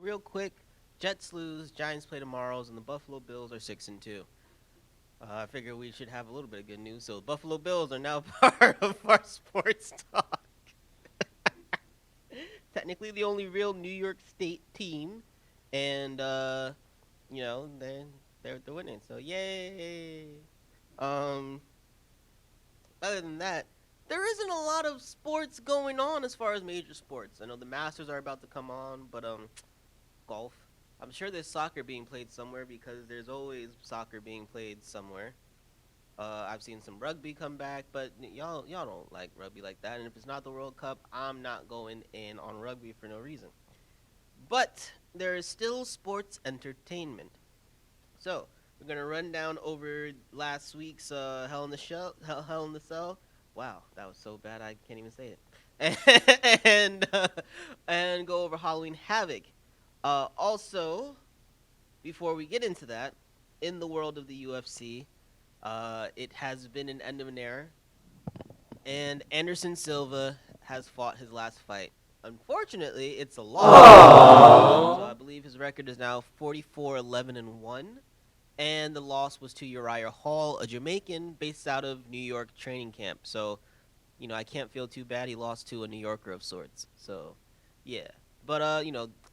real quick, Jets lose, Giants play tomorrow, and the Buffalo Bills are 6-2. I figure we should have a little bit of good news. So Buffalo Bills are now part of our sports talk. Technically, the only real New York State team, and they're winning. So yay! Um, Other than that, there isn't a lot of sports going on as far as major sports. I know the Masters are about to come on, but golf. I'm sure there's soccer being played somewhere because there's always soccer being played somewhere. I've seen some rugby come back, but y'all don't like rugby like that. And if it's not the World Cup, I'm not going in on rugby for no reason. But there is still sports entertainment. So we're gonna run down over last week's Hell in the Cell. Wow, that was so bad I can't even say it. And go over Halloween Havoc. Also, before we get into that, in the world of the UFC, it has been an end of an era, and Anderson Silva has fought his last fight. Unfortunately, it's a loss. So I believe his record is now 44-11-1, and the loss was to Uriah Hall, a Jamaican based out of New York training camp. So, I can't feel too bad. He lost to a New Yorker of sorts. So, yeah. But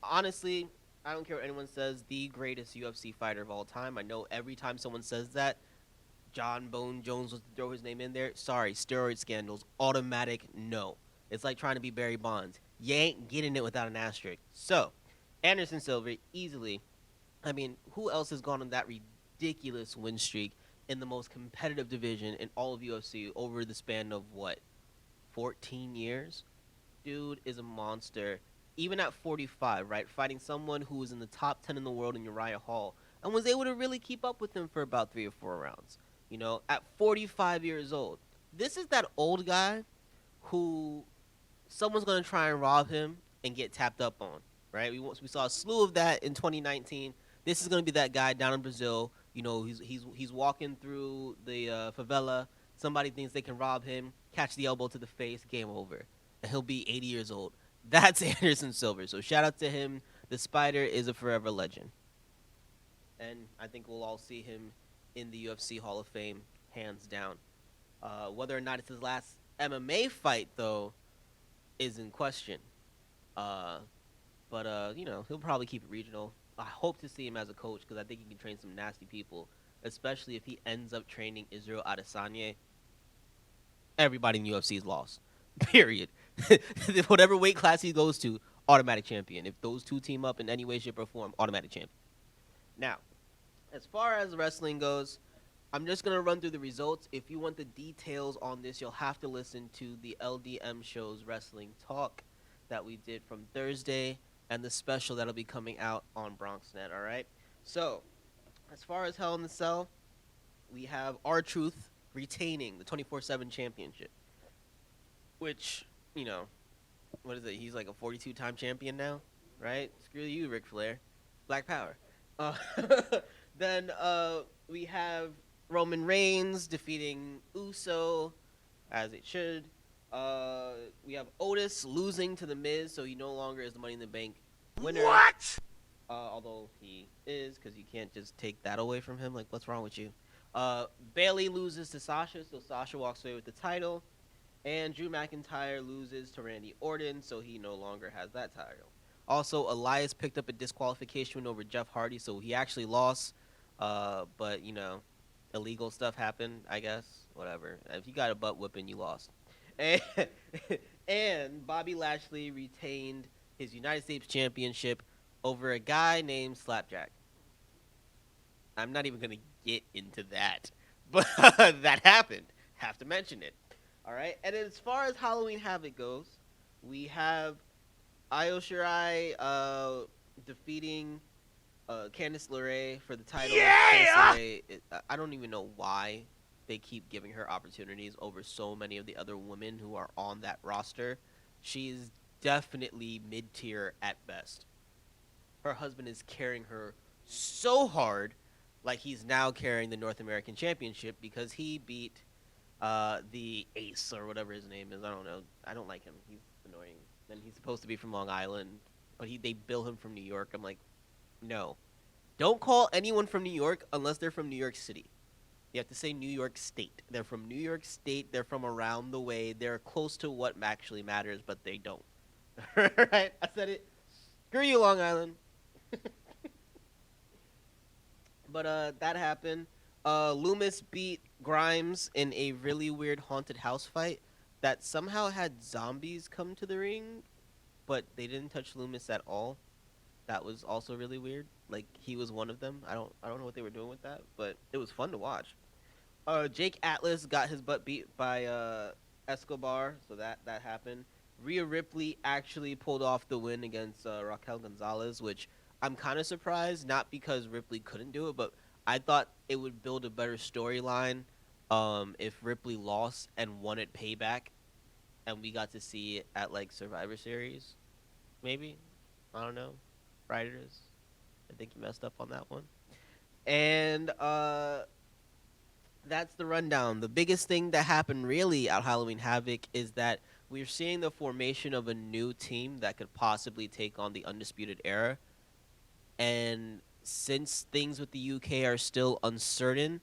honestly, I don't care what anyone says, the greatest UFC fighter of all time. I know every time someone says that, John Bone Jones was to throw his name in there. Sorry, steroid scandals, automatic no. It's like trying to be Barry Bonds. You ain't getting it without an asterisk. So, Anderson Silva, easily. I mean, who else has gone on that ridiculous win streak in the most competitive division in all of UFC over the span of, 14 years? Dude is a monster. Even at 45, right? Fighting someone who was in the top 10 in the world in Uriah Hall and was able to really keep up with him for about 3 or 4 rounds. At 45 years old. This is that old guy who someone's going to try and rob him and get tapped up on, right? We saw a slew of that in 2019. This is going to be that guy down in Brazil. He's walking through the favela. Somebody thinks they can rob him, catch the elbow to the face, game over. And he'll be 80 years old. That's Anderson Silva. So shout out to him. The Spider is a forever legend. And I think we'll all see him in the UFC Hall of Fame, hands down. Whether or not it's his last MMA fight, though, is in question. But he'll probably keep it regional. I hope to see him as a coach because I think he can train some nasty people, especially if he ends up training Israel Adesanya. Everybody in the UFC is lost. Period. Whatever weight class he goes to, automatic champion. If those two team up in any way, shape, or form, automatic champion. Now, as far as wrestling goes, I'm just going to run through the results. If you want the details on this, you'll have to listen to the LDM show's Wrestling Talk that we did from Thursday and the special that'll be coming out on BronxNet, all right? So, as far as Hell in the Cell, we have R-Truth retaining the 24/7 championship, which, what is it? He's like a 42-time champion now, right? Screw you, Ric Flair. Black Power. Uh, then we have Roman Reigns defeating Uso, as it should. We have Otis losing to The Miz, so he no longer is the Money in the Bank winner. What? Although he is, because you can't just take that away from him. Like, what's wrong with you? Bayley loses to Sasha, so Sasha walks away with the title. And Drew McIntyre loses to Randy Orton, so he no longer has that title. Also, Elias picked up a disqualification over Jeff Hardy, so he actually lost. But, illegal stuff happened, I guess. Whatever. If you got a butt whipping, you lost. And Bobby Lashley retained his United States Championship over a guy named Slapjack. I'm not even going to get into that. But that happened. Have to mention it. All right. And as far as Halloween Havoc goes, we have Io Shirai defeating Candice LeRae for the title. Yeah! LeRae, I don't even know why they keep giving her opportunities over so many of the other women who are on that roster. She's definitely mid-tier at best. Her husband is carrying her so hard, like he's now carrying the North American Championship because he beat the Ace or whatever his name is. I don't know. I don't like him. He's annoying. And he's supposed to be from Long Island. but they bill him from New York. I'm like, no, don't call anyone from New York unless they're from New York City. You have to say New York State. They're from New York State. They're from around the way. They're close to what actually matters, but they don't. Right? I said it. Screw you, Long Island. But that happened. Loomis beat Grimes in a really weird haunted house fight that somehow had zombies come to the ring, but they didn't touch Loomis at all. That was also really weird. Like he was one of them. I don't know what they were doing with that, but it was fun to watch. Jake Atlas got his butt beat by Escobar, so that happened. Rhea Ripley actually pulled off the win against Raquel Gonzalez, which I'm kind of surprised, not because Ripley couldn't do it, but I thought it would build a better storyline if Ripley lost and won it payback, and we got to see it at like Survivor Series, maybe. I don't know. Writers, I think you messed up on that one. And that's the rundown. The biggest thing that happened really at Halloween Havoc is that we're seeing the formation of a new team that could possibly take on the Undisputed Era. And since things with the UK are still uncertain,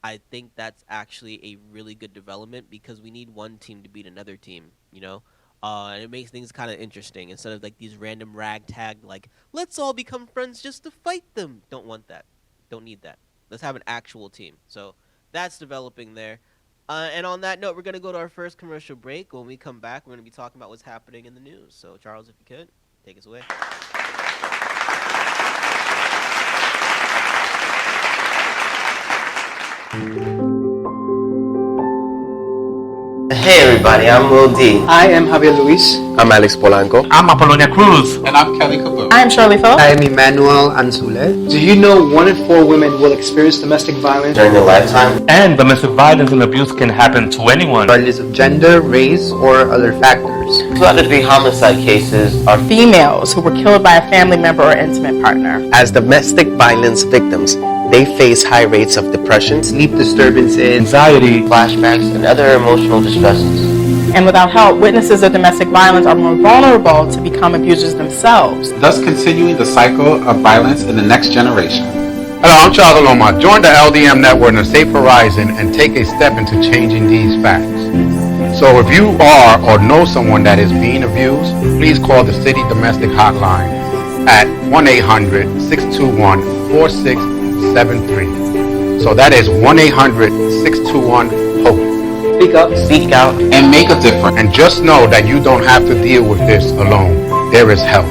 I think that's actually a really good development because we need one team to beat another team, you know? And it makes things kind of interesting instead of like these random ragtag, like, let's all become friends just to fight them. Don't want that. Don't need that. Let's have an actual team. So that's developing there. And on that note, we're going to go to our first commercial break. When we come back, we're going to be talking about what's happening in the news. So, Charles, if you could, take us away. Hey everybody, I'm Will D. I am Javier Luis. I'm Alex Polanco. I'm Apollonia Cruz. And I'm Kelly Caboose. I'm Shirley Phillips. I am Emmanuel Anzule. Do you know 1 in 4 women will experience domestic violence During their lifetime? And domestic violence and abuse can happen to anyone, regardless of gender, race, or other factors. 2 out of 3 homicide cases are females who were killed by a family member or intimate partner. As domestic violence victims, they face high rates of depression, sleep disturbances, anxiety, flashbacks, and other emotional distresses. And without help, witnesses of domestic violence are more vulnerable to become abusers themselves, thus continuing the cycle of violence in the next generation. Hello, I'm Charles Laloma. Join the LDM Network and a safe horizon and take a step into changing these facts. So if you are or know someone that is being abused, please call the City Domestic Hotline at 1-800-621-4673. So that is 1-800-621-HOPE. speak up, Speak out, and make a difference. And just know that you don't have to deal with this alone. There is help.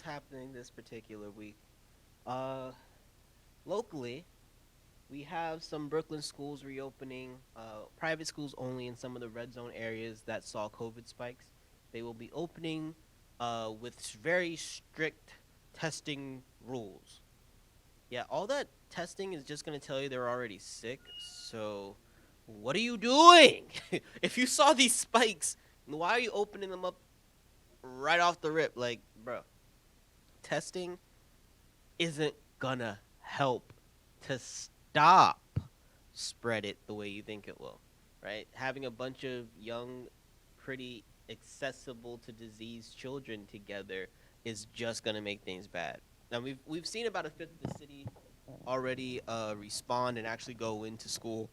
Happening this particular week. Locally, we have some Brooklyn schools reopening, private schools only in some of the red zone areas that saw COVID spikes. They will be opening with very strict testing rules. Yeah, all that testing is just going to tell you they're already sick. So, what are you doing? If you saw these spikes, why are you opening them up right off the rip? Like, bro. Testing isn't gonna help to stop spread it the way you think it will, right? Having a bunch of young, pretty accessible to disease children together is just gonna make things bad. Now we've seen about a fifth of the city already respond and actually go into school.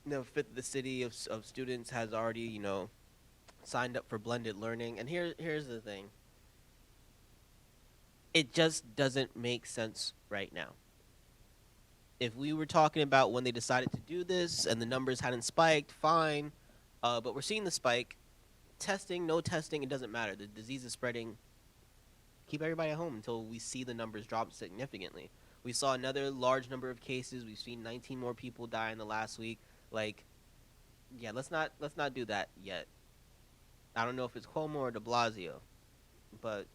A fifth of the city of students has already signed up for blended learning. And here's the thing. It just doesn't make sense right now. If we were talking about when they decided to do this and the numbers hadn't spiked, fine. But we're seeing the spike. Testing, no testing, it doesn't matter. The disease is spreading. Keep everybody at home until we see the numbers drop significantly. We saw another large number of cases. We've seen 19 more people die in the last week. Like, Yeah, let's not do that yet. I don't know if it's Cuomo or De Blasio, but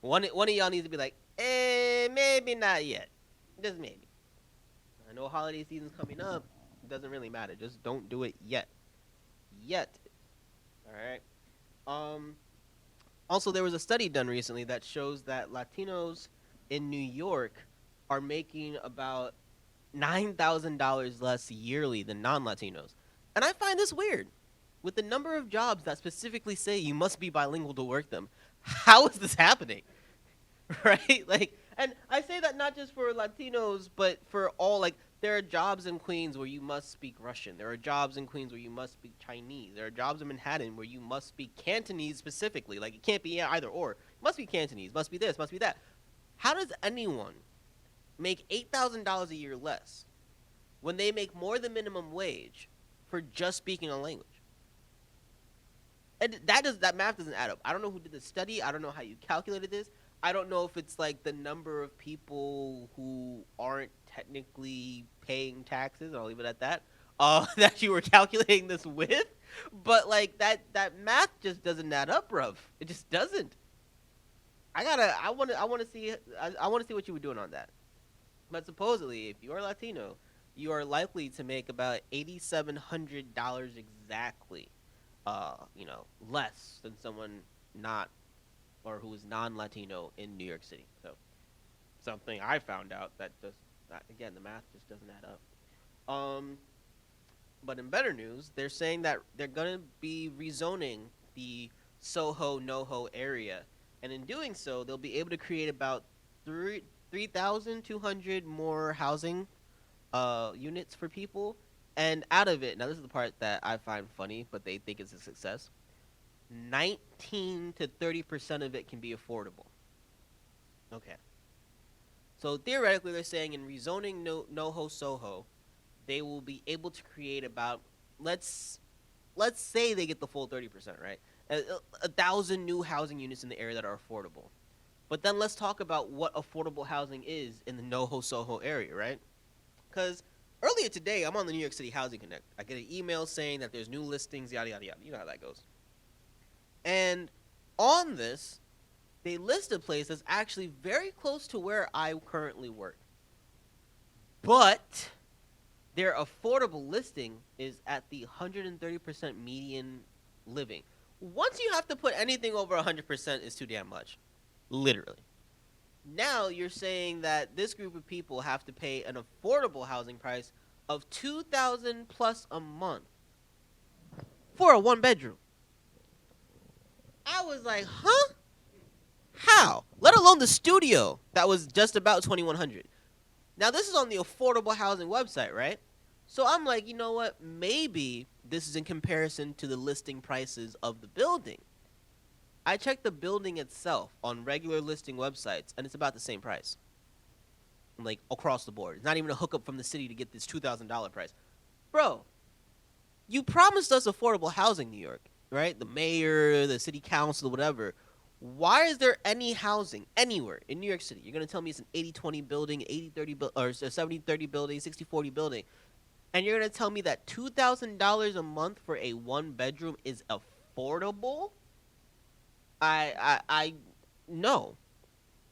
one of y'all needs to be like, maybe not yet, just maybe. I know holiday season's coming up. It doesn't really matter. Just don't do it yet. Yet. All right. Also, there was a study done recently that shows that Latinos in New York are making about $9,000 less yearly than non-Latinos, and I find this weird. With the number of jobs that specifically say you must be bilingual to work them, how is this happening? Right? Like, and I say that not just for Latinos, but for all. Like, there are jobs in Queens where you must speak Russian. There are jobs in Queens where you must speak Chinese. There are jobs in Manhattan where you must speak Cantonese specifically. Like, it can't be either or. It must be Cantonese. Must be this. Must be that. How does anyone make $8,000 a year less when they make more than minimum wage for just speaking a language? And that math doesn't add up. I don't know who did the study. I don't know how you calculated this. I don't know if it's like the number of people who aren't technically paying taxes. I'll leave it at that. That you were calculating this with, but like that math just doesn't add up, bruv. It just doesn't. I want to see what you were doing on that. But supposedly, if you are Latino, you are likely to make about $8,700 exactly. Less than someone not or who is non-Latino in New York City. So something I found out that just again the math just doesn't add up. But in better news, they're saying that they're gonna be rezoning the Soho NoHo area, and in doing so, they'll be able to create about 3,200 more housing units for people. And out of it, now this is the part that I find funny, but they think it's a success. 19 to 30% of it can be affordable. Okay. So theoretically, they're saying in rezoning NoHo Soho, they will be able to create about let's say they get the full 30%, right? 1,000 new housing units in the area that are affordable. But then let's talk about what affordable housing is in the NoHo Soho area, right? Because earlier today, I'm on the New York City Housing Connect. I get an email saying that there's new listings, yada, yada, yada. You know how that goes. And on this, they list a place that's actually very close to where I currently work. But their affordable listing is at the 130% median living. Once you have to put anything over 100% is too damn much. Literally. Now you're saying that this group of people have to pay an affordable housing price of $2,000 plus a month for a one bedroom. I was like, huh? How? Let alone the studio that was just about $2,100. Now this is on the affordable housing website, right? So I'm like, you know what? Maybe this is in comparison to the listing prices of the building. I checked the building itself on regular listing websites, and it's about the same price. Like, across the board. It's not even a hookup from the city to get this $2,000 price. Bro, you promised us affordable housing, New York, right? The mayor, the city council, whatever. Why is there any housing anywhere in New York City? You're going to tell me it's an 80-20 building, 80-30 or 70-30 building, 60-40 building, and you're going to tell me that $2,000 a month for a one-bedroom is affordable? I no,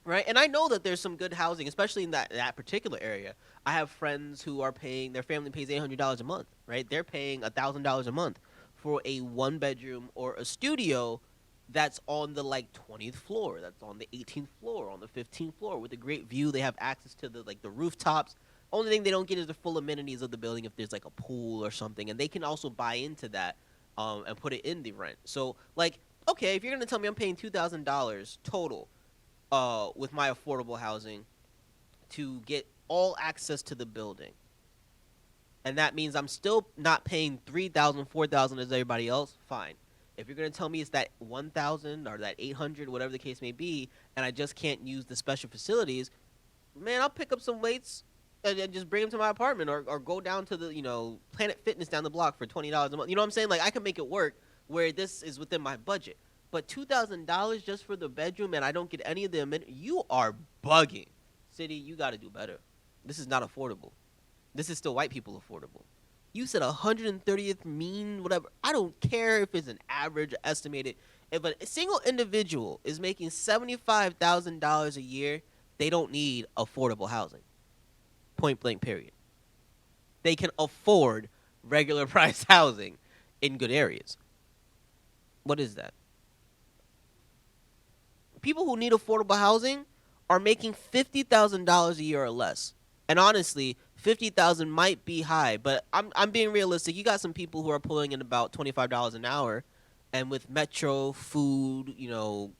right? And I know that there's some good housing, especially in that particular area. I have friends who are paying, their family pays $800 a month, right? They're paying $1,000 a month for a one bedroom or a studio that's on the like 20th floor, that's on the 18th floor, on the 15th floor with a great view. They have access to the rooftops. Only thing they don't get is the full amenities of the building if there's like a pool or something, and they can also buy into that and put it in the rent. So like, okay, if you're gonna tell me I'm paying $2,000 total with my affordable housing to get all access to the building, and that means I'm still not paying $3,000, $4,000 as everybody else, fine. If you're gonna tell me it's that $1,000 or that $800, whatever the case may be, and I just can't use the special facilities, man, I'll pick up some weights and just bring them to my apartment, or go down to the Planet Fitness down the block for $20 a month. You know what I'm saying? Like, I can make it work where this is within my budget. But $2,000 just for the bedroom, and I don't get any of the amenities? You are bugging. City, you got to do better. This is not affordable. This is still white people affordable. You said 130th mean, whatever. I don't care if it's an average or estimated. If a single individual is making $75,000 a year, they don't need affordable housing. Point blank, period. They can afford regular price housing in good areas. What is that? People who need affordable housing are making $50,000 a year or less. And honestly, 50,000 might be high, but I'm being realistic. You got some people who are pulling in about $25 an hour, and with metro, food,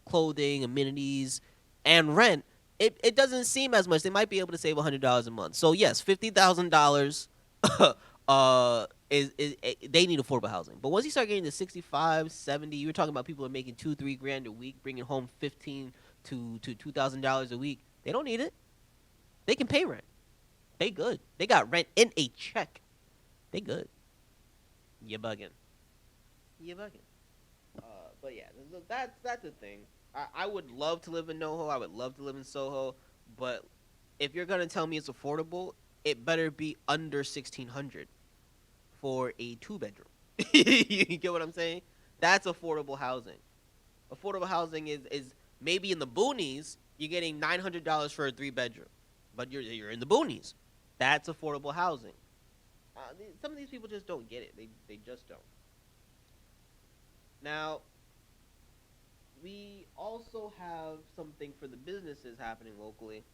clothing, amenities, and rent, it doesn't seem as much. They might be able to save $100 a month. So yes, $50,000 is they need affordable housing. But once you start getting to 65, 70, you're talking about people are making $2-3 grand a week, bringing home $15 to $2,000 a week. They don't need it. They can pay rent. They good. They got rent in a check. They good. You bugging. But yeah, that's the thing. I would love to live in NoHo. I would love to live in Soho. But if you're gonna tell me it's affordable, it better be under 1,600 for a 2-bedroom. You get what I'm saying? That's affordable housing. Affordable housing is maybe in the boonies. You're getting $900 for a 3-bedroom, but you're in the boonies. That's affordable housing. Some of these people just don't get it. They just don't. Now, we also have something for the businesses happening locally.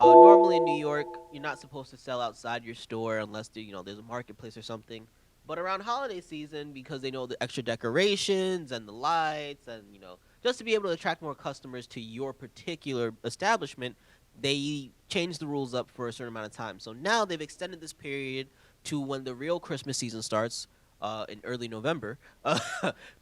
Normally in New York, you're not supposed to sell outside your store unless there's a marketplace or something. But around holiday season, because they know the extra decorations and the lights and, just to be able to attract more customers to your particular establishment, they change the rules up for a certain amount of time. So now they've extended this period to when the real Christmas season starts in early November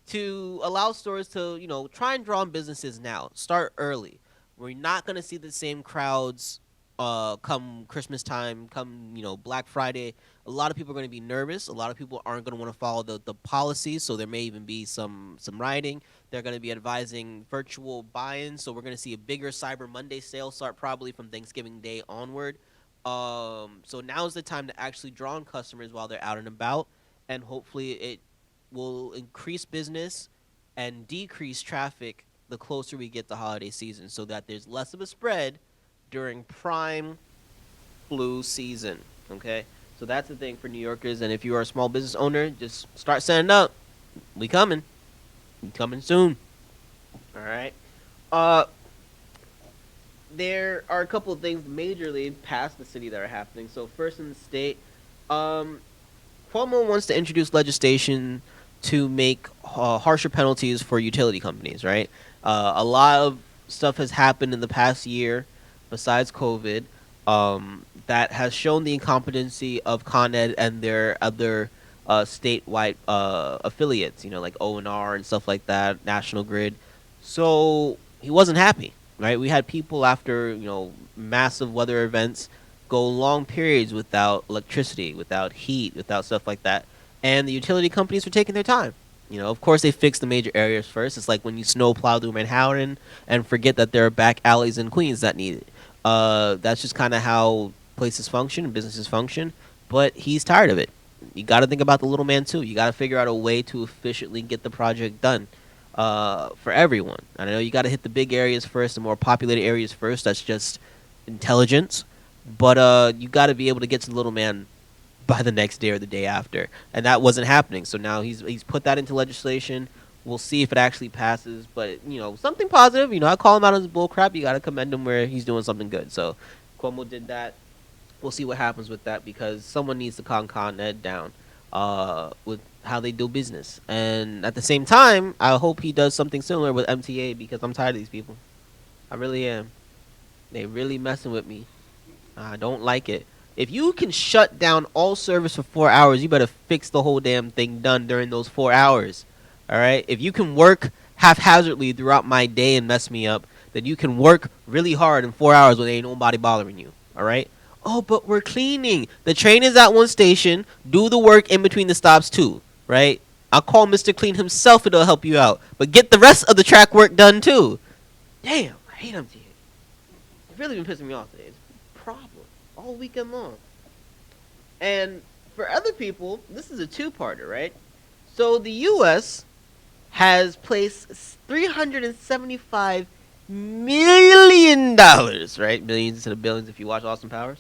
to allow stores to, try and draw in businesses now. Start early. We're not going to see the same crowds come Christmas time, come, Black Friday. A lot of people are going to be nervous. A lot of people aren't going to want to follow the policies, so there may even be some rioting. They're going to be advising virtual buy-ins, so we're going to see a bigger Cyber Monday sale start probably from Thanksgiving Day onward. So now's the time to actually draw in customers while they're out and about, and hopefully it will increase business and decrease traffic the closer we get to holiday season, so that there's less of a spread during prime flu season. Okay, so that's the thing for New Yorkers. And if you are a small business owner, just start setting up. We coming soon. All right. There are a couple of things majorly past the city that are happening. So first in the state, Cuomo wants to introduce legislation to make harsher penalties for utility companies, right? A lot of stuff has happened in the past year besides COVID that has shown the incompetency of Con Ed and their other statewide affiliates, like O&R and stuff like that, National Grid. So he wasn't happy, right? We had people after, massive weather events go long periods without electricity, without heat, without stuff like that. And the utility companies were taking their time. Of course they fix the major areas first. It's like when you snow plow through Manhattan and forget that there are back alleys in Queens that need it. That's just kind of how places function and businesses function. But he's tired of it. You got to think about the little man too. You got to figure out a way to efficiently get the project done for everyone. I know you got to hit the big areas first, the more populated areas first. That's just intelligence. But you got to be able to get to the little man by the next day or the day after, and that wasn't happening. So now he's put that into legislation. We'll see if it actually passes, but something positive. I call him out on his bull crap. You got to commend him where he's doing something good. So Cuomo did that. We'll see what happens with that, because someone needs to calm Con Ed down with how they do business. And at the same time, I hope he does something similar with MTA, because I'm tired of these people. I really am. They really messing with me. I don't like it. If you can shut down all service for 4 hours, you better fix the whole damn thing done during those 4 hours. All right? If you can work haphazardly throughout my day and mess me up, then you can work really hard in 4 hours when ain't nobody bothering you. All right? Oh, but we're cleaning. The train is at one station. Do the work in between the stops too. Right? I'll call Mr. Clean himself. It'll help you out. But get the rest of the track work done too. Damn, I hate MTA. It's really been pissing me off today. It's a problem all weekend long. And for other people, this is a two-parter, right? So the U.S. has placed $375 million, right? Millions instead of billions if you watch Austin Powers,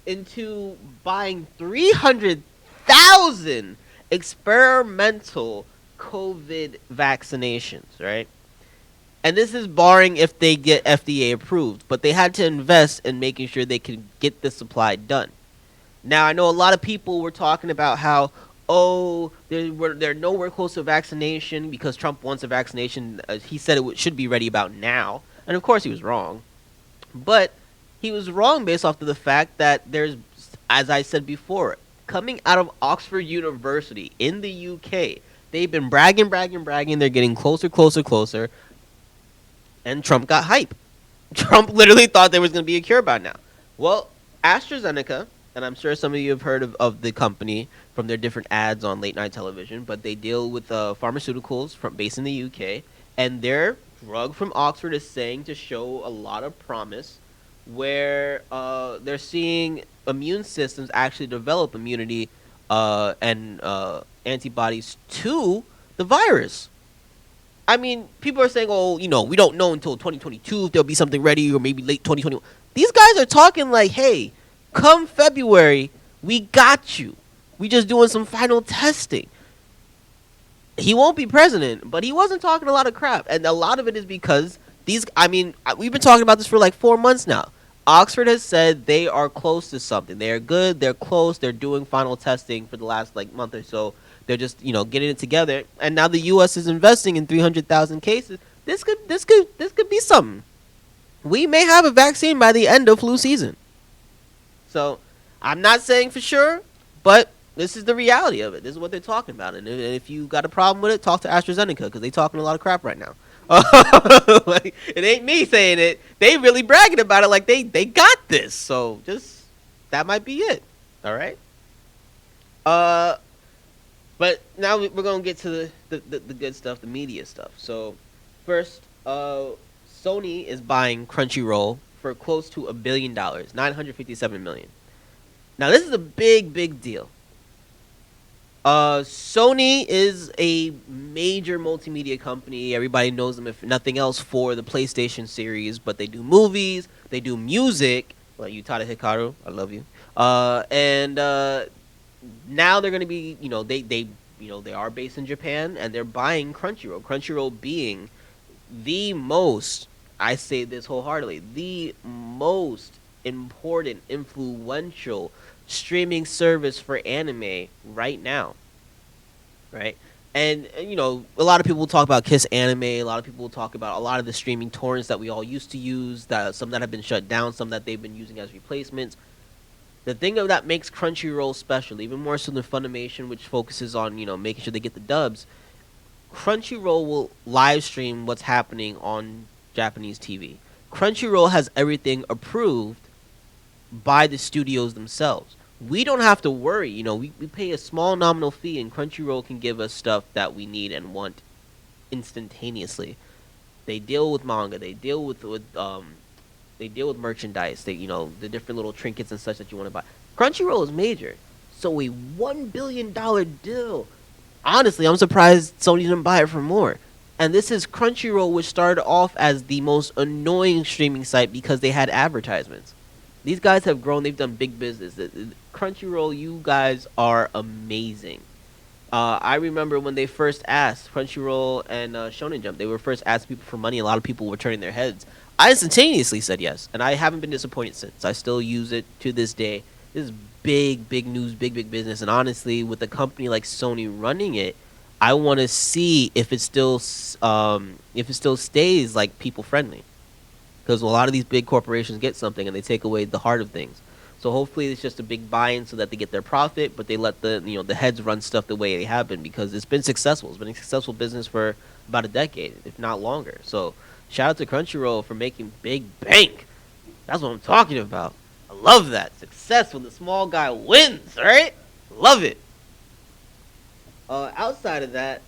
into buying 300,000 experimental COVID vaccinations, right? And this is barring if they get FDA approved, but they had to invest in making sure they could get the supply done. Now, I know a lot of people were talking about how, they're nowhere close to vaccination because Trump wants a vaccination. He said should be ready about now. And of course he was wrong. But he was wrong based off of the fact that there's, as I said before, coming out of Oxford University in the UK, they've been bragging. They're getting closer. And Trump got hype. Trump literally thought there was going to be a cure by now. Well, AstraZeneca, and I'm sure some of you have heard of the company from their different ads on late night television, but they deal with pharmaceuticals based in the UK, and their drug from Oxford is saying to show a lot of promise, where they're seeing immune systems actually develop immunity and antibodies to the virus. I mean, people are saying, we don't know until 2022 if there'll be something ready, or maybe late 2021. These guys are talking like, hey, come February, we got you. We just doing some final testing. He won't be president, but he wasn't talking a lot of crap. And a lot of it is because we've been talking about this for like 4 months now. Oxford has said they are close to something. They are good, they're close, they're doing final testing for the last month or so. They're just, getting it together. And now the US is investing in 300,000 cases. This could be something. We may have a vaccine by the end of flu season. So, I'm not saying for sure, but this is the reality of it. This is what they're talking about. And if you got a problem with it, talk to AstraZeneca, because they're talking a lot of crap right now. It ain't me saying it. They really bragging about it like they got this. So, that might be it. All right? But now we're going to get to the good stuff, the media stuff. So, first, Sony is buying Crunchyroll for close to $1 billion, $957 million. Now, this is a big deal. Sony is a major multimedia company. Everybody knows them, if nothing else, for the PlayStation series. But they do movies, they do music. Like Utada Hikaru, I love you. Now they're going to be, they are based in Japan, and they're buying Crunchyroll. Crunchyroll being the most, I say this wholeheartedly, the most important, influential streaming service for anime right now. Right? And, a lot of people will talk about Kiss Anime. A lot of people will talk about a lot of the streaming torrents that we all used to use, some that have been shut down, some that they've been using as replacements. The thing that makes Crunchyroll special, even more so than Funimation, which focuses on, making sure they get the dubs, Crunchyroll will live stream what's happening on Japanese TV. Crunchyroll has everything approved by the studios themselves. We don't have to worry. We pay a small nominal fee, and Crunchyroll can give us stuff that we need and want instantaneously. They deal with manga. They deal with merchandise. The different little trinkets and such that you want to buy. Crunchyroll is major. So a $1 billion deal. Honestly, I'm surprised Sony didn't buy it for more. And this is Crunchyroll, which started off as the most annoying streaming site because they had advertisements. These guys have grown. They've done big business. Crunchyroll, you guys are amazing. I remember when they first asked Crunchyroll and Shonen Jump, they were first asking people for money. A lot of people were turning their heads. I instantaneously said yes, and I haven't been disappointed since. I still use it to this day. This is big news, big business. And honestly, with a company like Sony running it, I want to see if it still stays like people friendly. Because a lot of these big corporations get something and they take away the heart of things. So hopefully it's just a big buy-in so that they get their profit, but they let the heads run stuff the way they have been, because it's been successful. It's been a successful business for about a decade, if not longer. So shout out to Crunchyroll for making big bank. That's what I'm talking about. I love that. Success when the small guy wins, right? Love it. Outside of that,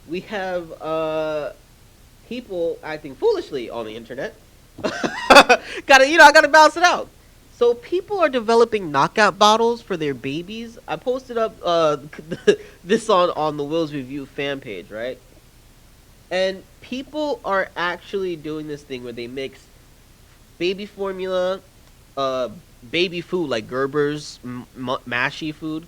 we have people acting foolishly on the internet. I gotta balance it out. So people are developing knockout bottles for their babies. I posted up this on the Will's Review fan page, right? And people are actually doing this thing where they mix baby formula, baby food like Gerber's mashy food,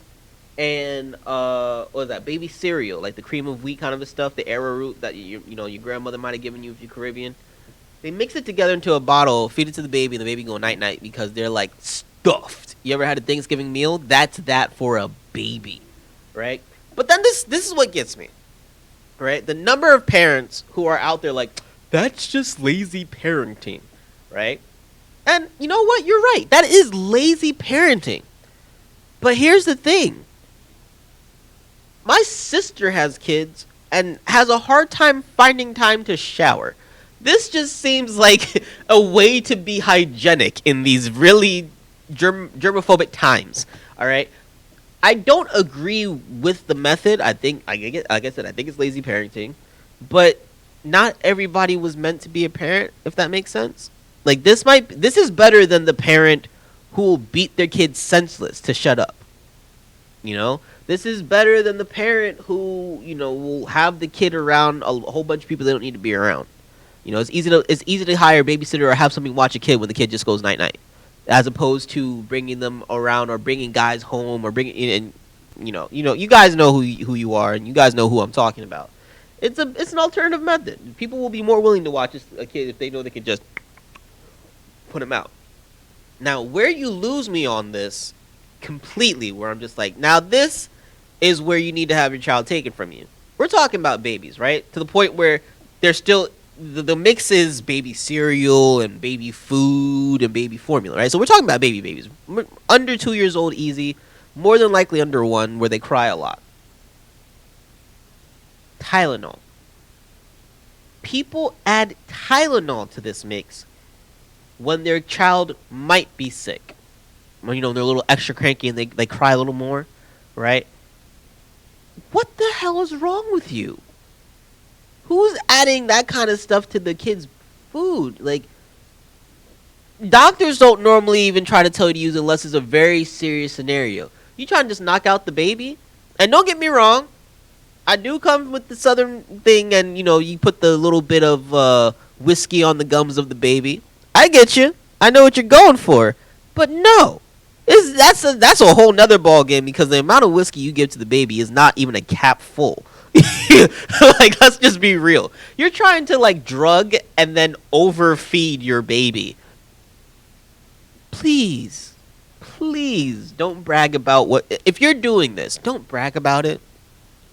and what was that? Baby cereal, like the cream of wheat kind of stuff, the arrowroot that your grandmother might have given you if you're Caribbean. They mix it together into a bottle, feed it to the baby, and the baby go night night because they're like stuffed. You ever had a Thanksgiving meal? That's that for a baby, right? But then this is what gets me, right? The number of parents who are out there like, that's just lazy parenting, right? And you know what? You're right. That is lazy parenting. But here's the thing. My sister has kids and has a hard time finding time to shower. This just seems like a way to be hygienic in these really germophobic times. All right. I don't agree with the method. I think, like I said, I think it's lazy parenting. But not everybody was meant to be a parent, if that makes sense. Like this is better than the parent who will beat their kid senseless to shut up. You know, this is better than the parent who, will have the kid around a whole bunch of people they don't need to be around. You know, it's easy to hire a babysitter or have somebody watch a kid when the kid just goes night night, as opposed to bringing them around or bringing guys home or bringing in. You guys know who you are, and you guys know who I'm talking about. It's an alternative method. People will be more willing to watch a kid if they know they can just put him out. Now, where you lose me on this completely, where I'm just like, now this is where you need to have your child taken from you. We're talking about babies, right? To the point where they're still the mix is baby cereal and baby food and baby formula, right? So we're talking about babies. Under 2 years old, easy. More than likely under 1, where they cry a lot. Tylenol. People add Tylenol to this mix when their child might be sick. When, they're a little extra cranky and they cry a little more, right? What the hell is wrong with you? Who's adding that kind of stuff to the kid's food? Like, doctors don't normally even try to tell you to use it unless it's a very serious scenario. You trying to just knock out the baby? And don't get me wrong, I do come with the southern thing, and you put the little bit of whiskey on the gums of the baby. I get you. I know what you're going for. But no. That's a whole nother ball game, because the amount of whiskey you give to the baby is not even a cap full. Like, let's just be real. You're trying to drug and then overfeed your baby. Please don't brag about if you're doing this, don't brag about it.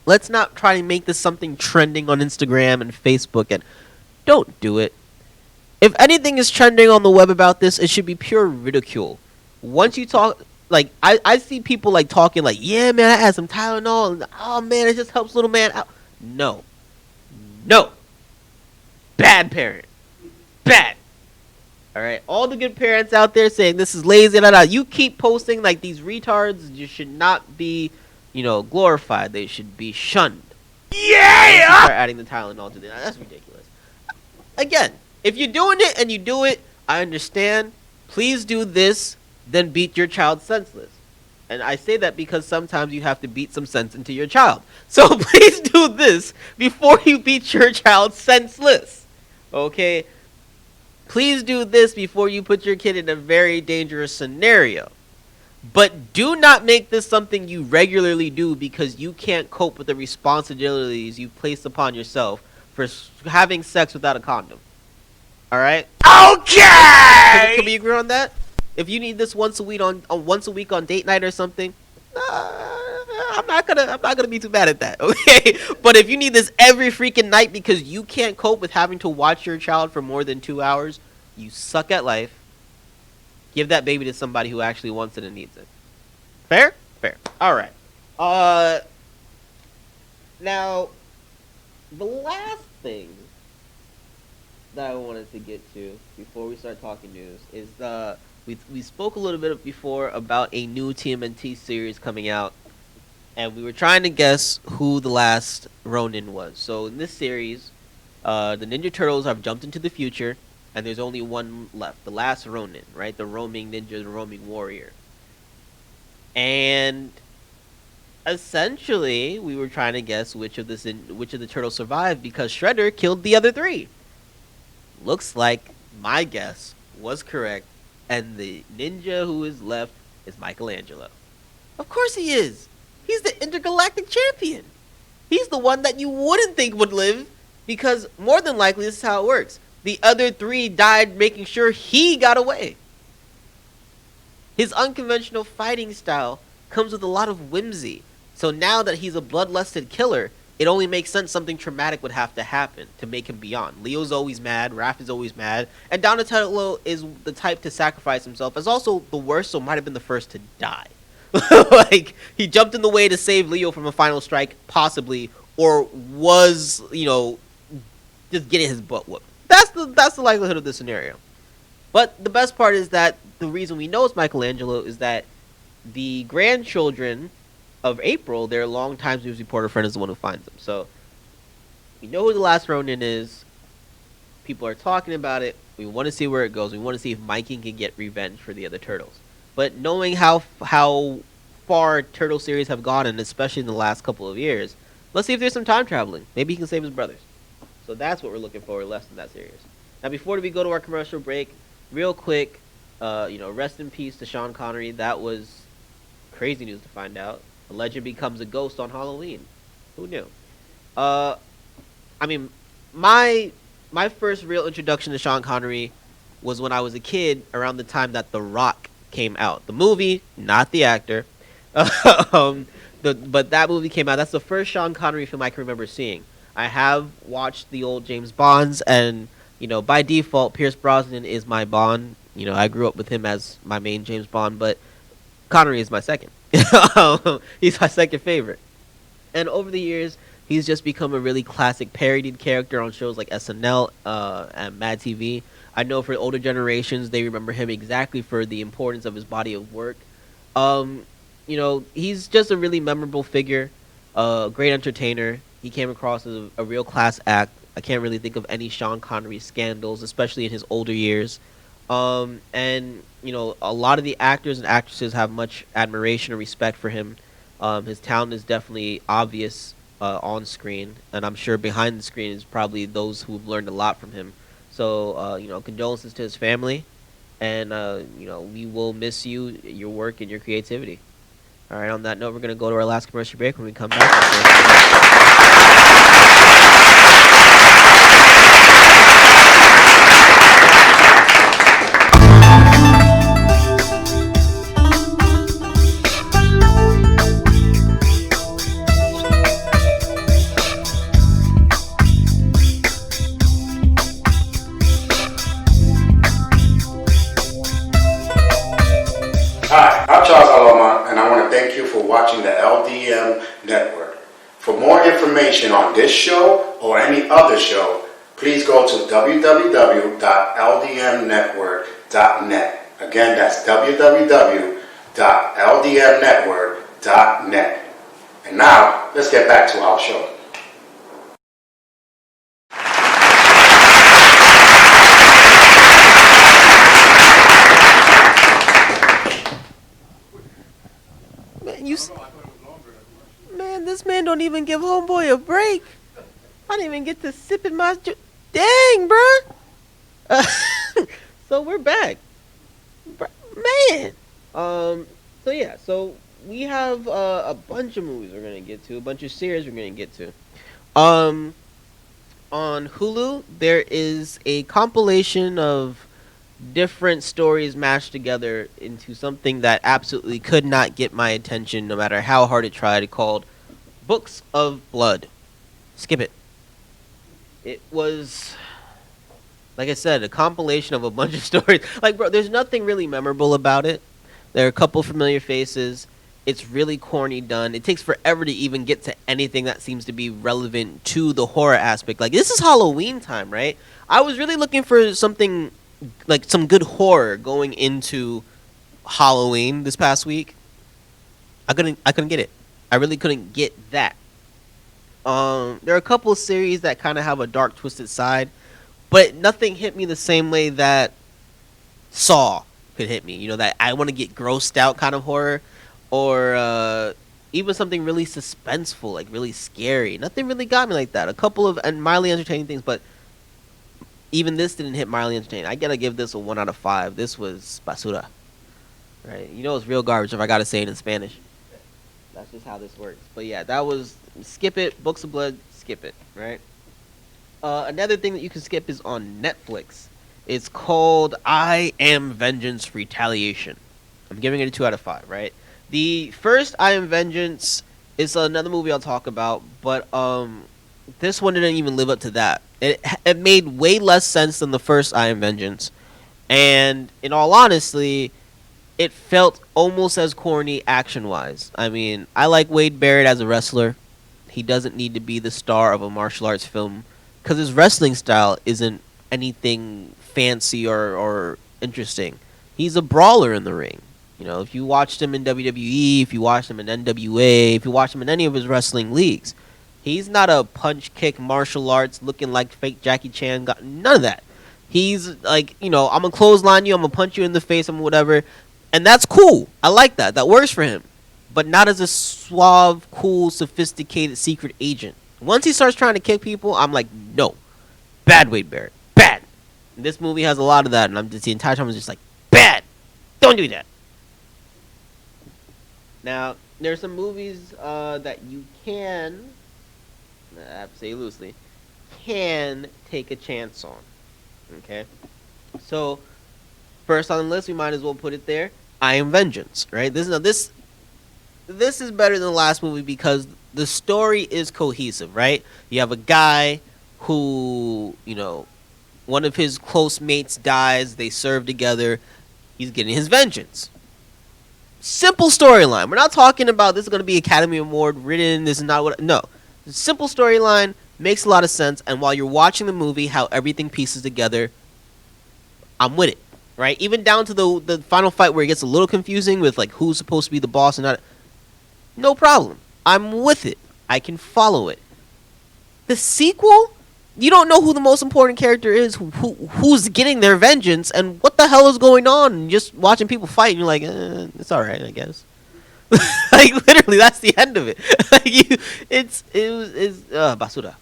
Let's not try to make this something trending on Instagram and Facebook, and don't do it. If anything is trending on the web about this, it should be pure ridicule. Once you talk, I see people talking yeah, man, I had some Tylenol, and oh man, it just helps little man out. No. Bad parent. Bad. All right, all the good parents out there saying this is lazy, you keep posting these retards. You should not be, glorified. They should be shunned. Yeah. Start adding the Tylenol to this. That's ridiculous. Again, if you're doing it and you do it, I understand. Please do this, then beat your child senseless. And I say that because sometimes you have to beat some sense into your child. So please do this before you beat your child senseless. Okay? Please do this before you put your kid in a very dangerous scenario. But do not make this something you regularly do because you can't cope with the responsibilities you place upon yourself for having sex without a condom. Alright? Okay! Can we agree on that? If you need this once a week on date night or something, I'm not gonna be too bad at that, okay? But if you need this every freaking night because you can't cope with having to watch your child for more than 2 hours, you suck at life. Give that baby to somebody who actually wants it and needs it. Fair? Fair. All right. Now, the last thing that I wanted to get to before we start talking news is we spoke a little bit before about a new TMNT series coming out, and we were trying to guess who the last Ronin was. So in this series, the Ninja Turtles have jumped into the future, and there's only one left, the last Ronin, right? The roaming ninja, the roaming warrior. And essentially, we were trying to guess which of the turtles survived because Shredder killed the other three. Looks like my guess was correct, and the ninja who is left is Michelangelo. Of course he is. He's the intergalactic champion. He's the one that you wouldn't think would live because more than likely this is how it works. The other three died making sure he got away. His unconventional fighting style comes with a lot of whimsy. So now that he's a bloodlusted killer, it only makes sense something traumatic would have to happen to make him beyond. Leo's always mad, Raph is always mad, and Donatello is the type to sacrifice himself as also the worst, so might have been the first to die. Like, he jumped in the way to save Leo from a final strike, possibly, or was, just getting his butt whooped. That's the likelihood of this scenario. But the best part is that the reason we know it's Michelangelo is that the grandchildren of April, their longtime news reporter friend, is the one who finds them. So we know who the last Ronin is. People are talking about it. We want to see where it goes. We want to see if Mikey can get revenge for the other turtles. But knowing how far turtle series have gone, and especially in the last couple of years, let's see if there's some time traveling. Maybe he can save his brothers. So that's what we're looking for less than that series. Now, before we go to our commercial break, real quick, rest in peace to Sean Connery. That was crazy news to find out. A legend becomes a ghost on Halloween. Who knew? My first real introduction to Sean Connery was when I was a kid, around the time that The Rock came out. The movie, not the actor. But that movie came out. That's the first Sean Connery film I can remember seeing. I have watched the old James Bonds, and by default, Pierce Brosnan is my Bond. I grew up with him as my main James Bond, but Connery is my second. He's my second favorite. And over the years, he's just become a really classic parodied character on shows like SNL and Mad TV. I know for older generations, they remember him exactly for the importance of his body of work. He's just a really memorable figure, a great entertainer. He came across as a real class act. I can't really think of any Sean Connery scandals, especially in his older years. A lot of the actors and actresses have much admiration and respect for him. His talent is definitely obvious on screen, and I'm sure behind the screen is probably those who've learned a lot from him. So, condolences to his family, and, we will miss you, your work, and your creativity. All right, on that note, we're going to go to our last commercial break. When we come back, Hi, I'm Charles Laloma, and I want to thank you for watching the LDM Network. For more information on this show or any other show, please go to www.ldmnetwork.net. Again, that's www.ldmnetwork.net. And now, let's get back to our show. Man, this man don't even give homeboy a break. I didn't even get to sip in my dang, bruh. So we're back, man. So we have a bunch of movies we're gonna get to, a bunch of series we're gonna get to. On Hulu, there is a compilation of different stories mashed together into something that absolutely could not get my attention no matter how hard it tried, called Books of Blood. Skip it. It was, like I said, a compilation of a bunch of stories. Like, bro, there's nothing really memorable about it. There are a couple familiar faces. It's really corny done. It takes forever to even get to anything that seems to be relevant to the horror aspect. Like, this is Halloween time, right? I was really looking for something like some good horror going into Halloween this past week. I couldn't get it. I really couldn't get that. There are a couple of series that kind of have a dark, twisted side, but nothing hit me the same way that Saw could hit me. You know, that I want to get grossed out kind of horror, or even something really suspenseful, like really scary. Nothing really got me like that. A couple of mildly entertaining things, but even this didn't hit mildly entertaining. I gotta give this a 1 out of 5. This was basura, right? You know it's real garbage if I gotta say it in Spanish. That's just how this works. But yeah, that was skip it. Books of Blood, skip it, right? Another thing that you can skip is on Netflix. It's called I Am Vengeance Retaliation. I'm giving it a 2 out of 5, right? The first I Am Vengeance is another movie I'll talk about, but this one didn't even live up to that. It made way less sense than the first I Am Vengeance. And in all honesty, it felt almost as corny action-wise. I mean, I like Wade Barrett as a wrestler. He doesn't need to be the star of a martial arts film because his wrestling style isn't anything fancy or interesting. He's a brawler in the ring. You know, if you watched him in WWE, if you watched him in NWA, if you watched him in any of his wrestling leagues, he's not a punch kick martial arts looking like fake Jackie Chan. None of that. He's like, you know, I'm gonna clothesline you, I'm gonna punch you in the face, and whatever. And that's cool. I like that. That works for him. But not as a suave, cool, sophisticated secret agent. Once he starts trying to kick people, I'm like, no. Bad Wade Barrett. Bad. And this movie has a lot of that, and I'm just the entire time I'm just like, bad. Don't do that. Now, there's some movies that you can, I have to say loosely, can take a chance on. Okay? So, first on the list, we might as well put it there. I Am Vengeance, right? This is better than the last movie because the story is cohesive, right? You have a guy who, you know, one of his close mates dies, they serve together, he's getting his vengeance. Simple storyline. We're not talking about this is going to be Academy Award written, this is not what, no. Simple storyline, makes a lot of sense, and while you're watching the movie, how everything pieces together, I'm with it. Right, even down to the final fight where it gets a little confusing with like who's supposed to be the boss and not. No problem, I'm with it. I can follow it. The sequel, you don't know who the most important character is, who's getting their vengeance, and what the hell is going on. And just watching people fight, and you're like, it's all right, I guess. Like literally, that's the end of it. Like it's basura.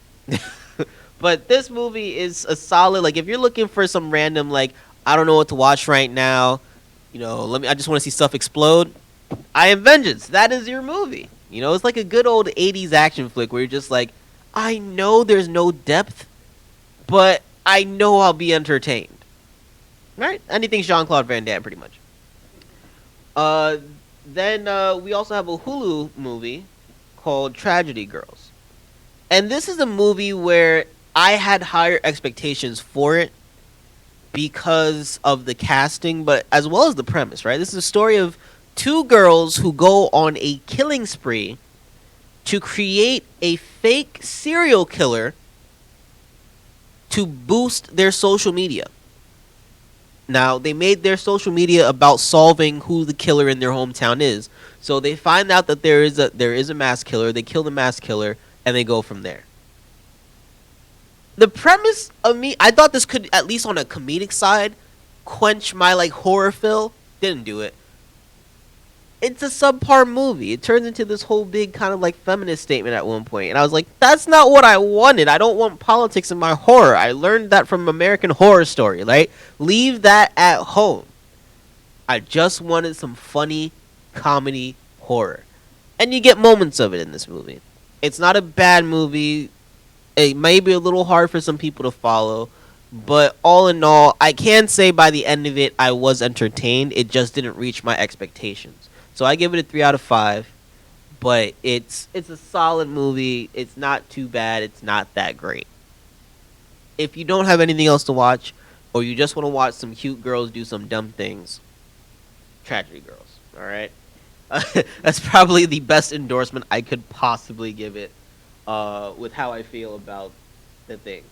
But this movie is a solid. Like if you're looking for some random like. I don't know what to watch right now. You know, I just want to see stuff explode. I Am Vengeance. That is your movie. You know, it's like a good old 80s action flick where you're just like, I know there's no depth, but I know I'll be entertained. Right? Anything Jean-Claude Van Damme, pretty much. Then we also have a Hulu movie called Tragedy Girls. And this is a movie where I had higher expectations for it, because of the casting, but as well as the premise, right? This is a story of two girls who go on a killing spree to create a fake serial killer to boost their social media. Now, they made their social media about solving who the killer in their hometown is. So they find out that there is a mass killer, they kill the mass killer, and they go from there. The premise of me, I thought this could, at least on a comedic side, quench my like horror feel. Didn't do it. It's a subpar movie. It turns into this whole big kind of like feminist statement at one point. And I was like, that's not what I wanted. I don't want politics in my horror. I learned that from American Horror Story, right? Leave that at home. I just wanted some funny comedy horror. And you get moments of it in this movie. It's not a bad movie. It may be a little hard for some people to follow, but all in all, I can say by the end of it, I was entertained. It just didn't reach my expectations. So I give it a 3 out of 5, but it's a solid movie. It's not too bad. It's not that great. If you don't have anything else to watch, or you just want to watch some cute girls do some dumb things, Tragedy Girls, all right? That's probably the best endorsement I could possibly give it. With how I feel about the thing.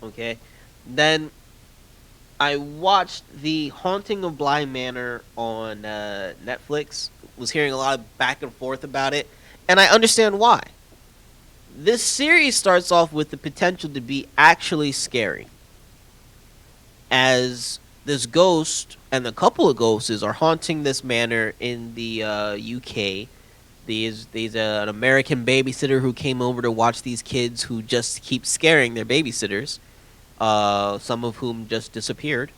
Okay? Then I watched The Haunting of Bly Manor on Netflix. Was hearing a lot of back and forth about it, and I understand why. This series starts off with the potential to be actually scary. as this ghost and a couple of ghosts are haunting this manor in the UK. There's an American babysitter who came over to watch these kids who just keep scaring their babysitters, some of whom just disappeared.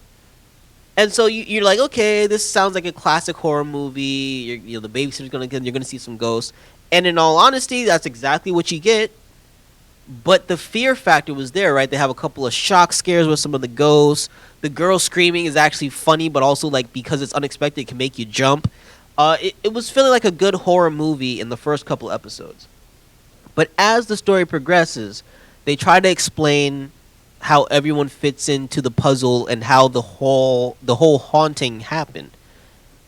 And so you're like, okay, this sounds like a classic horror movie. The babysitter's you're gonna see some ghosts, and in all honesty, that's exactly what you get. But the fear factor was there, right? They have a couple of shock scares with some of the ghosts. The girl screaming is actually funny, but also like because it's unexpected, it can make you jump. It was feeling like a good horror movie in the first couple episodes. But as the story progresses, they try to explain how everyone fits into the puzzle and how the whole haunting happened.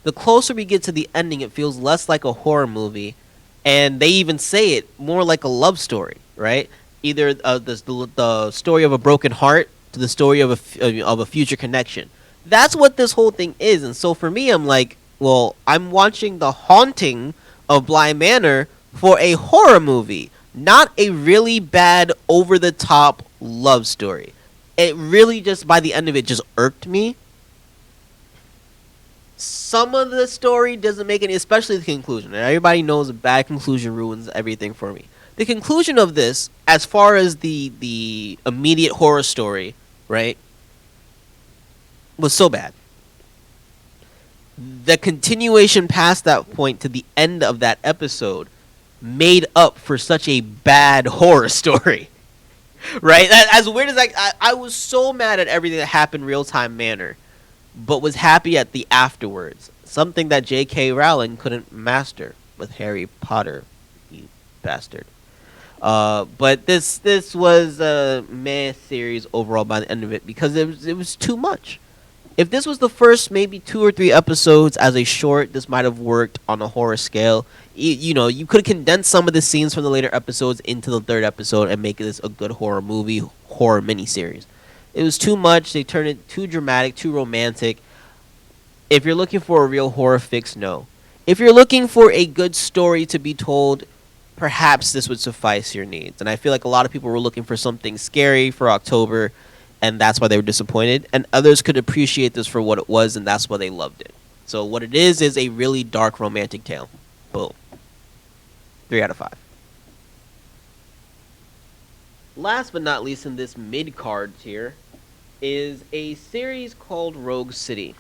The closer we get to the ending, it feels less like a horror movie, and they even say it more like a love story, right? Either the story of a broken heart to the story of a future connection. That's what this whole thing is. And so for me, I'm like, well, I'm watching The Haunting of Bly Manor for a horror movie, not a really bad, over-the-top love story. It really just, by the end of it, just irked me. Some of the story doesn't make any, especially the conclusion. And everybody knows a bad conclusion ruins everything for me. The conclusion of this, as far as the immediate horror story, right, was so bad. The continuation past that point to the end of that episode made up for such a bad horror story. Right? As weird as I was so mad at everything that happened real time manner, but was happy at the afterwards. Something that J.K. Rowling couldn't master with Harry Potter, you bastard. But this was a meh series overall by the end of it because it was too much. If this was the first maybe 2 or 3 episodes as a short, this might have worked on a horror scale. You could have condensed some of the scenes from the later episodes into the 3rd episode and make this a good horror movie, horror miniseries. It was too much. They turned it too dramatic, too romantic. If you're looking for a real horror fix, no. If you're looking for a good story to be told, perhaps this would suffice your needs. And I feel like a lot of people were looking for something scary for October, and that's why they were disappointed. And others could appreciate this for what it was, and that's why they loved it. So what it is a really dark romantic tale. Boom. 3 out of 5. Last but not least in this mid-card tier is a series called Rogue City.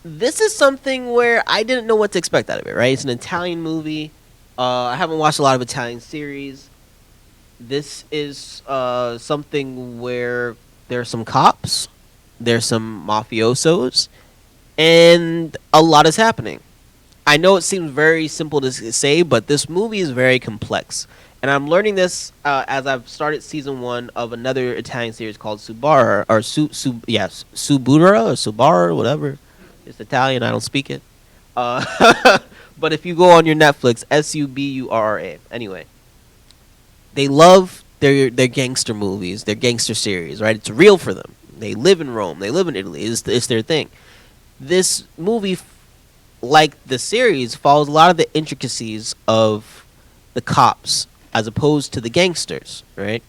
This is something where I didn't know what to expect out of it, right? It's an Italian movie. I haven't watched a lot of Italian series. This is something where there's some cops, there's some mafiosos, and a lot is happening. I know it seems very simple to say, but this movie is very complex. And I'm learning this as I've started season 1 of another Italian series called Subara, or Subura, or Subara, whatever. It's Italian, I don't speak it. But if you go on your Netflix, Subura. Anyway, they love their gangster movies, their gangster series, right? It's real for them. They live in Rome. They live in Italy. It's their thing. This movie, like the series, follows a lot of the intricacies of the cops as opposed to the gangsters, right?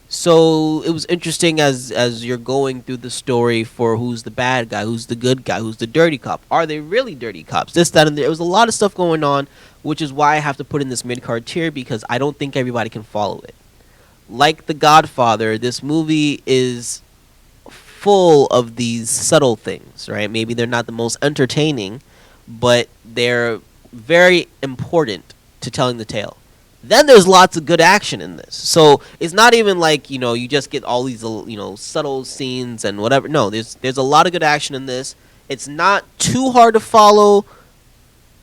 So it was interesting as you're going through the story for who's the bad guy, who's the good guy, who's the dirty cop. Are they really dirty cops? This, that, and there. There was a lot of stuff going on, which is why I have to put in this mid-card tier because I don't think everybody can follow it. Like The Godfather, this movie is full of these subtle things, right? Maybe they're not the most entertaining, but they're very important to telling the tale. Then there's lots of good action in this. So it's not even like, you just get all these, subtle scenes and whatever. No, there's a lot of good action in this. It's not too hard to follow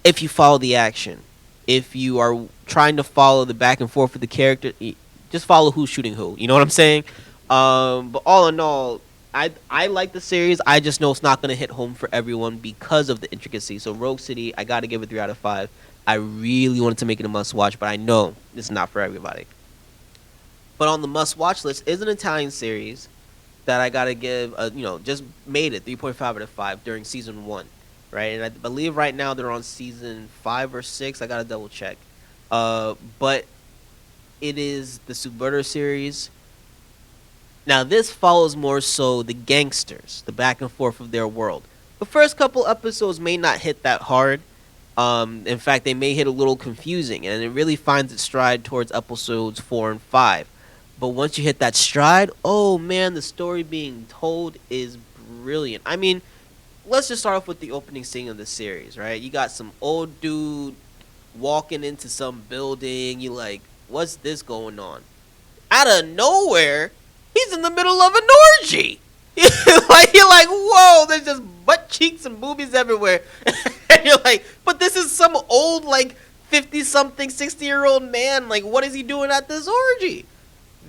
if you follow the action. If you are trying to follow the back and forth with the character, just follow who's shooting who. You know what I'm saying? But all in all, I like the series. I just know it's not going to hit home for everyone because of the intricacy. So Rogue City, I got to give it 3 out of 5. I really wanted to make it a must-watch, but I know it's not for everybody. But on the must-watch list is an Italian series that I got to give, just made it 3.5 out of 5 during season 1, right? And I believe right now they're on season 5 or 6. I got to double-check. But it is the Subverter series. Now this follows more so the gangsters, the back and forth of their world. The first couple episodes may not hit that hard. In fact, they may hit a little confusing, and it really finds its stride towards episodes 4 and 5. But once you hit that stride, oh man, the story being told is brilliant. I mean, let's just start off with the opening scene of the series, right? You got some old dude walking into some building. You like, what's this going on? Out of nowhere, he's in the middle of an orgy. You're like, whoa, there's just butt cheeks and boobies everywhere. And you're like, but this is some old, like, 50-something, 60-year-old man. Like, what is he doing at this orgy?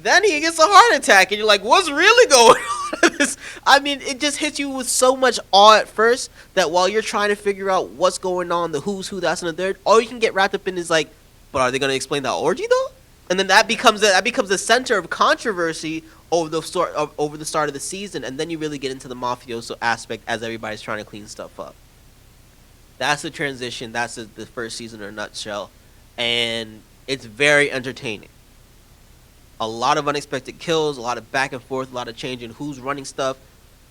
Then he gets a heart attack, and you're like, what's really going on? I mean, it just hits you with so much awe at first that while you're trying to figure out what's going on, the who's who, that's, and the third, all you can get wrapped up in is like, but are they going to explain that orgy, though? And then that becomes the center of controversy over the start of the season, and then you really get into the mafioso aspect as everybody's trying to clean stuff up. That's the transition. That's the first season in a nutshell, and it's very entertaining. A lot of unexpected kills, a lot of back and forth, a lot of changing who's running stuff.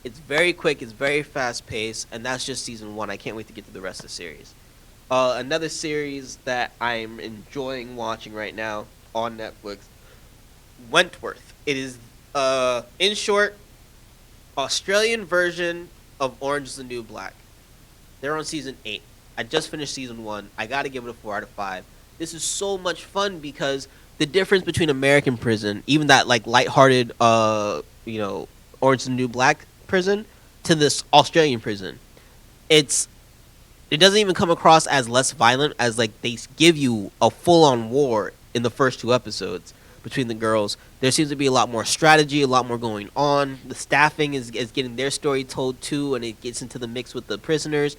It's very quick, it's very fast paced, and that's just season 1. I can't wait to get to the rest of the series. Another series that I'm enjoying watching right now on Netflix, Wentworth. It is, in short, Australian version of Orange is the New Black. They're on season 8. I just finished season 1. I gotta give it a 4 out of 5. This is so much fun because the difference between American prison, even that like lighthearted, Orange is the New Black prison, to this Australian prison, it doesn't even come across as less violent, as like they give you a full-on war in the first 2 episodes between the girls. There seems to be a lot more strategy, a lot more going on. The staffing is getting their story told too, and it gets into the mix with the prisoners.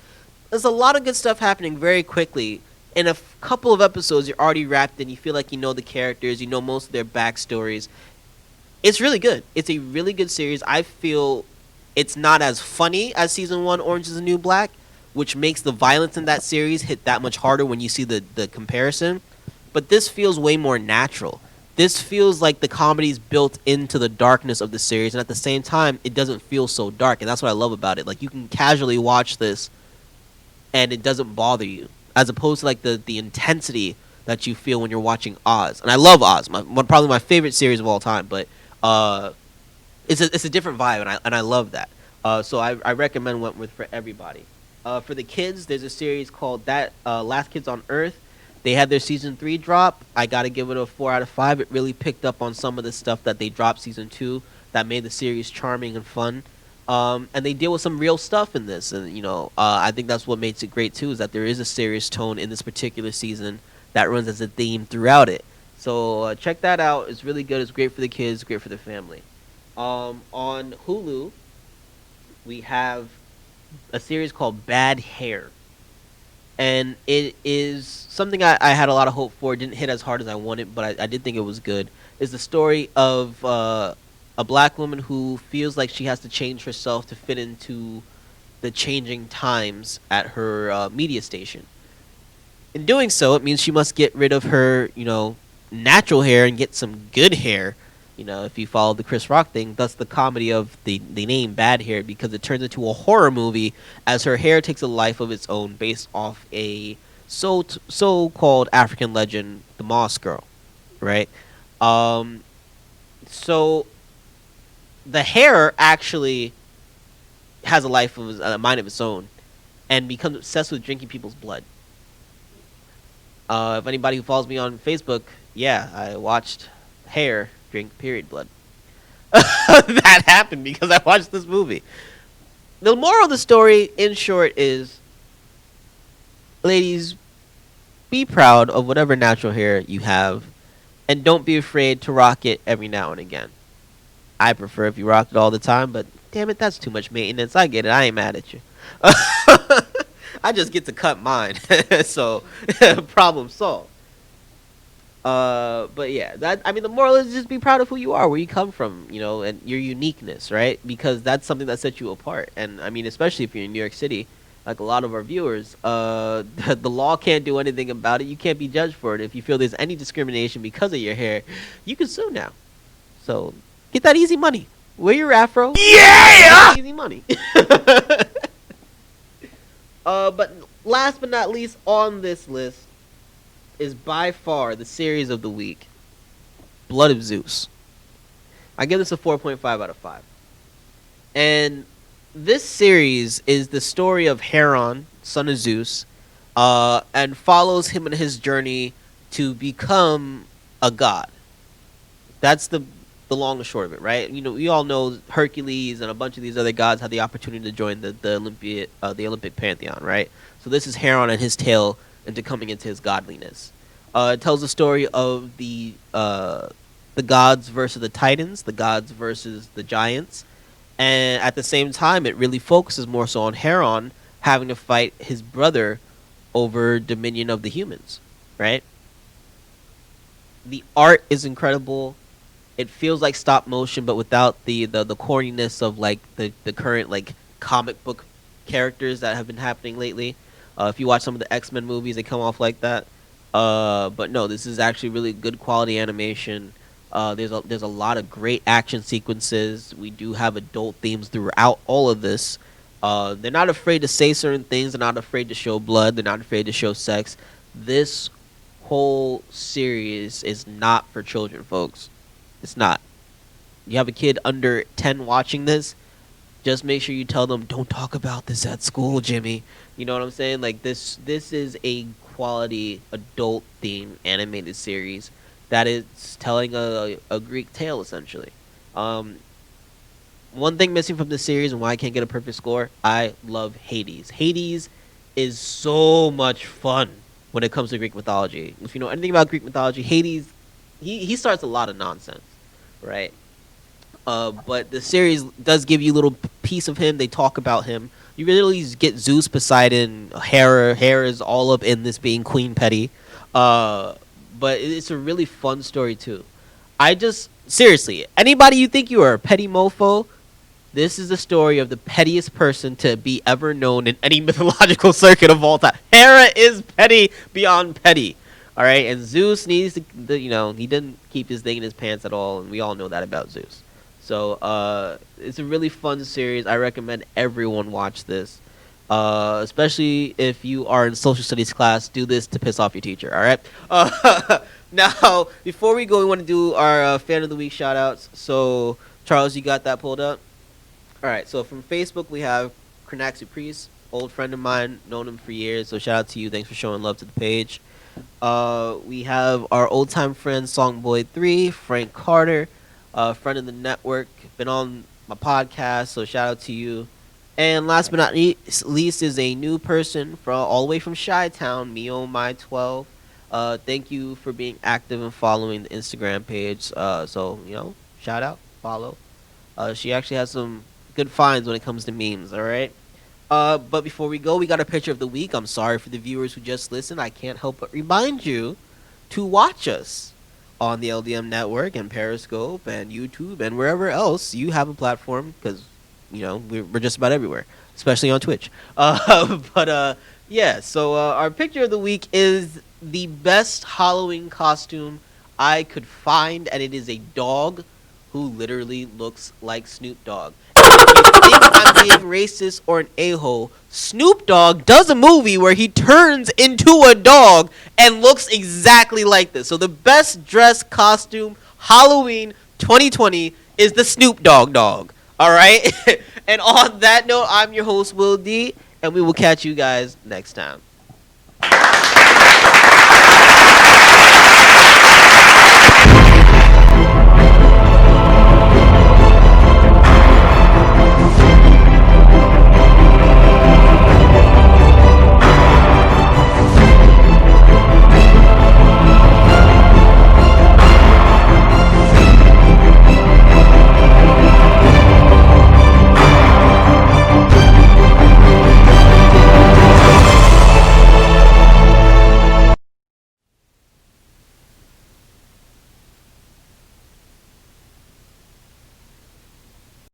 There's a lot of good stuff happening very quickly. In a couple of episodes, you're already wrapped in. You feel like you know the characters, you know most of their backstories. It's really good. It's a really good series. I feel it's not as funny as season 1 Orange is the New Black, which makes the violence in that series hit that much harder when you see the comparison. But this feels way more natural. This feels like the comedy's built into the darkness of the series, and at the same time, it doesn't feel so dark, and that's what I love about it. Like, you can casually watch this, and it doesn't bother you, as opposed to like the intensity that you feel when you're watching Oz. And I love Oz, probably my favorite series of all time. But it's a different vibe, and I love that. So I recommend Wentworth for everybody. For the kids, there's a series called Last Kids on Earth. They had their season 3 drop. I gotta give it a 4 out of 5. It really picked up on some of the stuff that they dropped season 2 that made the series charming and fun. And they deal with some real stuff in this, and I think that's what makes it great too, is that there is a serious tone in this particular season that runs as a theme throughout it. So check that out. It's really good. It's great for the kids, great for the family. On Hulu, we have a series called Bad Hair, and it is something I had a lot of hope for. It didn't hit as hard as I wanted, but I did think it was good. It's the story of a black woman who feels like she has to change herself to fit into the changing times at her media station. In doing so, it means she must get rid of her, natural hair and get some good hair. If you follow the Chris Rock thing, thus the comedy of the name Bad Hair, because it turns into a horror movie as her hair takes a life of its own based off a so-called African legend, the Moss Girl, right? So the hair actually has a life of a mind of its own and becomes obsessed with drinking people's blood. If anybody who follows me on Facebook, yeah, I watched Hair drink period blood. That happened because I watched this movie. The moral of the story, in short, is, ladies, be proud of whatever natural hair you have, and don't be afraid to rock it every now and again. I prefer if you rock it all the time, but damn it, that's too much maintenance. I get it. I ain't mad at you. I just get to cut mine. So, problem solved. But yeah, the moral is just be proud of who you are, where you come from, and your uniqueness, right? Because that's something that sets you apart. And especially if you're in New York City, like a lot of our viewers, the law can't do anything about it. You can't be judged for it. If you feel there's any discrimination because of your hair, you can sue now. So get that easy money. Wear your afro. Yeah! Easy money. But last but not least on this list is by far the series of the week, Blood of Zeus. I give this a 4.5 out of 5. And this series is the story of Heron, son of Zeus, and follows him in his journey to become a god. That's the long and short of it, right? You know, we all know Hercules and a bunch of these other gods had the opportunity to join the Olympic pantheon, right? So this is Heron and his tale into coming into his godliness. It tells the story of the gods versus the titans, the gods versus the giants, and at the same time, it really focuses more so on Heron having to fight his brother over dominion of the humans, right? The art is incredible. It feels like stop motion, but without the corniness of like the current like comic book characters that have been happening lately. If you watch some of the X-Men movies, they come off like that. But no, this is actually really good quality animation. There's a lot of great action sequences. We do have adult themes throughout all of this. They're not afraid to say certain things. They're not afraid to show blood. They're not afraid to show sex. This whole series is not for children, folks. It's not. You have a kid under 10 watching this, just make sure you tell them, don't talk about this at school, Jimmy. You know what I'm saying? Like, this is a quality adult theme animated series that is telling a Greek tale, essentially. One thing missing from this series and why I can't get a perfect score, I love Hades. Hades is so much fun when it comes to Greek mythology. If you know anything about Greek mythology, Hades, he starts a lot of nonsense, right? But the series does give you a little piece of him. They talk about him. You really get Zeus, Poseidon, Hera. Hera is all up in this being Queen Petty. But it's a really fun story, too. Seriously, anybody you think you are a petty mofo, this is the story of the pettiest person to be ever known in any mythological circuit of all time. Hera is petty beyond petty. All right, and Zeus needs to, he didn't keep his thing in his pants at all, and we all know that about Zeus. So it's a really fun series. I recommend everyone watch this, especially if you are in social studies class. Do this to piss off your teacher. All right. Now, before we go, we want to do our fan of the week shout outs. So Charles, you got that pulled up? All right. So from Facebook, we have Kranaxu Priest, old friend of mine, known him for years. So shout out to you. Thanks for showing love to the page. We have our old time friend Songboy3, Frank Carter, friend of the network, been on my podcast, so shout out to you. And last but not least is a new person all the way from Chi-Town, Mio My12. Thank you for being active and following the Instagram page. So shout out, follow. She actually has some good finds when it comes to memes. All right. But before we go, we got a picture of the week. I'm sorry for the viewers who just listened. I can't help but remind you to watch us on the LDM Network and Periscope and YouTube and wherever else you have a platform, because we're just about everywhere, especially on Twitch. Yeah. So our picture of the week is the best Halloween costume I could find, and it is a dog who literally looks like Snoop Dogg. If you think I'm being racist or an a-hole, Snoop Dogg does a movie where he turns into a dog and looks exactly like this. So the best dressed costume Halloween 2020 is the Snoop Dogg dog. All right? And on that note, I'm your host, Will D, and we will catch you guys next time.